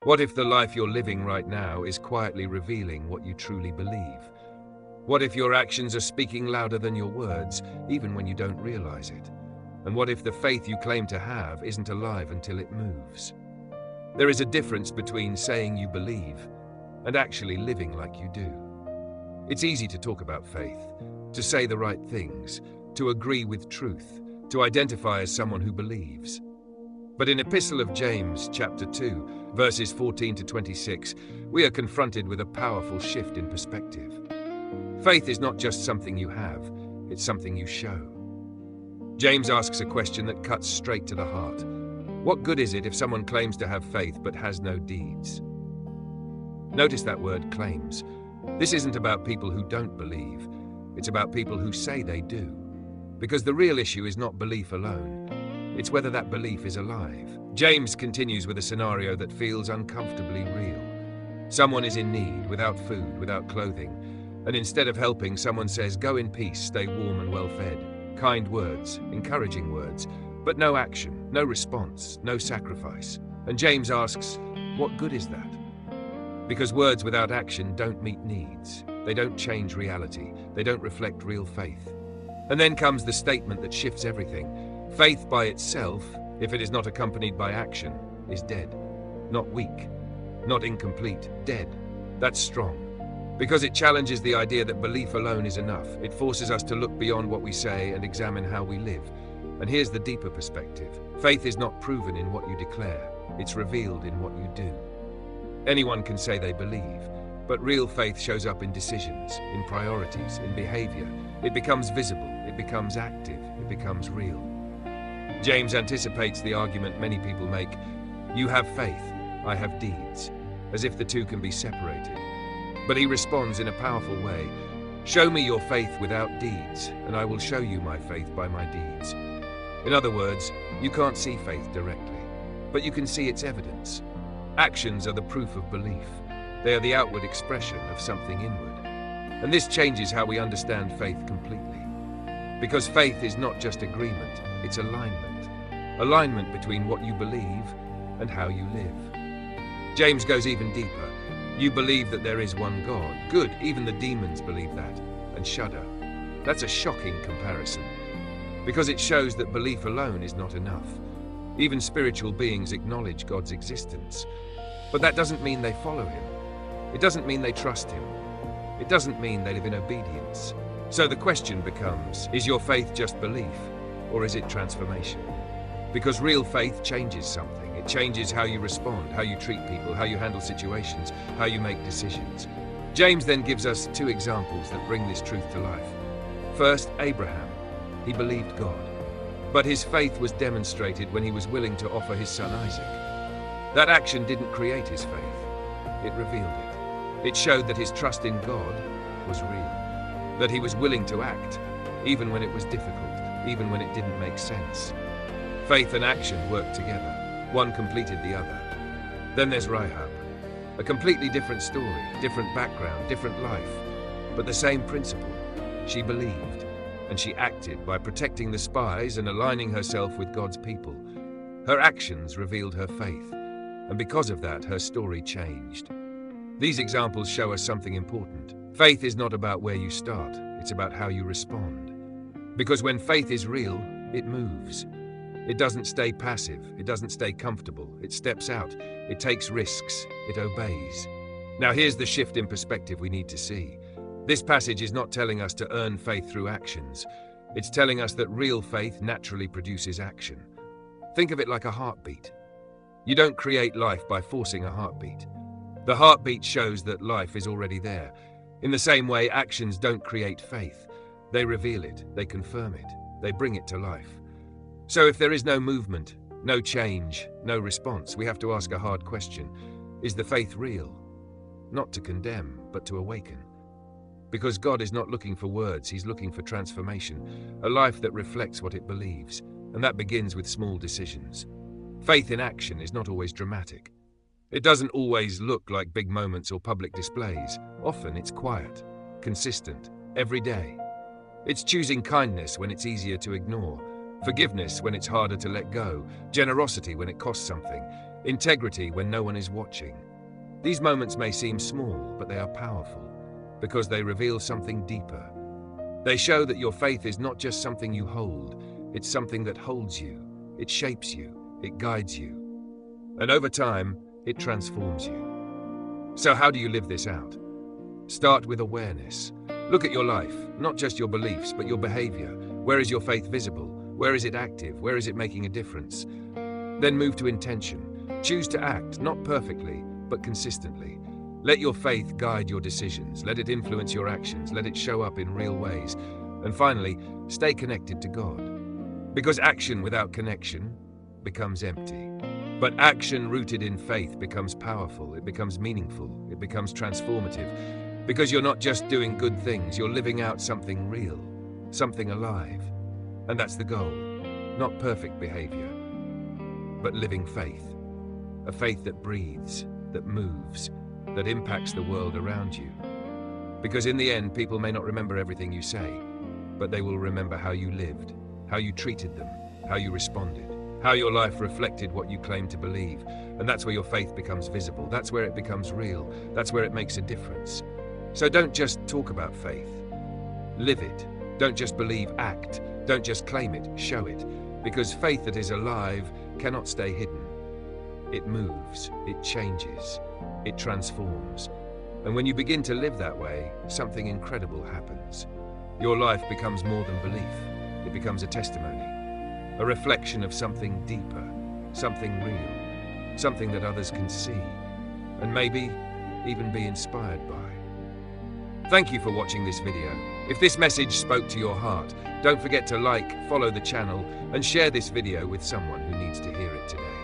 What if the life you're living right now is quietly revealing what you truly believe? What if your actions are speaking louder than your words, even when you don't realize it? And what if the faith you claim to have isn't alive until it moves? There is a difference between saying you believe and actually living like you do. It's easy to talk about faith, to say the right things, to agree with truth, to identify as someone who believes. But in Epistle of James, chapter 2, verses 14 to 26, we are confronted with a powerful shift in perspective. Faith is not just something you have, it's something you show. James asks a question that cuts straight to the heart. What good is it if someone claims to have faith but has no deeds? Notice that word, claims. This isn't about people who don't believe. It's about people who say they do. Because the real issue is not belief alone. It's whether that belief is alive. James continues with a scenario that feels uncomfortably real. Someone is in need, without food, without clothing, and instead of helping, someone says, "Go in peace, stay warm and well-fed." Kind words, encouraging words, but no action, no response, no sacrifice. And James asks, what good is that? Because words without action don't meet needs. They don't change reality. They don't reflect real faith. And then comes the statement that shifts everything. Faith by itself, if it is not accompanied by action, is dead. Not weak, not incomplete, dead. That's strong. Because it challenges the idea that belief alone is enough. It forces us to look beyond what we say and examine how we live. And here's the deeper perspective. Faith is not proven in what you declare. It's revealed in what you do. Anyone can say they believe, but real faith shows up in decisions, in priorities, in behavior. It becomes visible, it becomes active, it becomes real. James anticipates the argument many people make. You have faith, I have deeds, as if the two can be separated. But he responds in a powerful way. Show me your faith without deeds, and I will show you my faith by my deeds. In other words, you can't see faith directly, but you can see its evidence. Actions are the proof of belief. They are the outward expression of something inward. And this changes how we understand faith completely. Because faith is not just agreement, it's alignment. Alignment between what you believe and how you live. James goes even deeper. You believe that there is one God. Good, even the demons believe that, and shudder. That's a shocking comparison, because it shows that belief alone is not enough. Even spiritual beings acknowledge God's existence. But that doesn't mean they follow him. It doesn't mean they trust him. It doesn't mean they live in obedience. So the question becomes, is your faith just belief, or is it transformation? Because real faith changes something. It changes how you respond, how you treat people, how you handle situations, how you make decisions. James then gives us two examples that bring this truth to life. First, Abraham. He believed God. But his faith was demonstrated when he was willing to offer his son Isaac. That action didn't create his faith. It revealed it. It showed that his trust in God was real. That he was willing to act, even when it was difficult, even when it didn't make sense. Faith and action worked together. One completed the other. Then there's Rahab. A completely different story, different background, different life, but the same principle. She believed, and she acted by protecting the spies and aligning herself with God's people. Her actions revealed her faith, and because of that, her story changed. These examples show us something important. Faith is not about where you start, it's about how you respond. Because when faith is real, it moves. It doesn't stay passive, it doesn't stay comfortable, it steps out, it takes risks, it obeys. Now here's the shift in perspective we need to see. This passage is not telling us to earn faith through actions. It's telling us that real faith naturally produces action. Think of it like a heartbeat. You don't create life by forcing a heartbeat. The heartbeat shows that life is already there. In the same way, actions don't create faith. They reveal it, they confirm it, they bring it to life. So if there is no movement, no change, no response, we have to ask a hard question. Is the faith real? Not to condemn, but to awaken. Because God is not looking for words, he's looking for transformation, a life that reflects what it believes, and that begins with small decisions. Faith in action is not always dramatic. It doesn't always look like big moments or public displays. Often it's quiet, consistent, every day. It's choosing kindness when it's easier to ignore, forgiveness when it's harder to let go, generosity when it costs something. integrity when no one is watching. These moments may seem small, but they are powerful because they reveal something deeper. They show that your faith is not just something you hold, it's something that holds you, it shapes you, it guides you. And over time, it transforms you. So how do you live this out? Start with awareness. Look at your life, not just your beliefs, but your behavior. Where is your faith visible? Where is it active? Where is it making a difference? Then move to intention. Choose to act, not perfectly, but consistently. Let your faith guide your decisions. Let it influence your actions. Let it show up in real ways. And finally, stay connected to God. Because action without connection becomes empty. But action rooted in faith becomes powerful. It becomes meaningful. It becomes transformative. Because you're not just doing good things, you're living out something real, something alive. And that's the goal. Not perfect behavior, but living faith. A faith that breathes, that moves, that impacts the world around you. Because in the end, people may not remember everything you say, but they will remember how you lived, how you treated them, how you responded, how your life reflected what you claimed to believe. And that's where your faith becomes visible. That's where it becomes real. That's where it makes a difference. So don't just talk about faith. Live it. Don't just believe, act. Don't just claim it, show it. Because faith that is alive cannot stay hidden. It moves, it changes, it transforms. And when you begin to live that way, something incredible happens. Your life becomes more than belief. It becomes a testimony, a reflection of something deeper, something real, something that others can see, and maybe even be inspired by. Thank you for watching this video. If this message spoke to your heart, don't forget to like, follow the channel, and share this video with someone who needs to hear it today.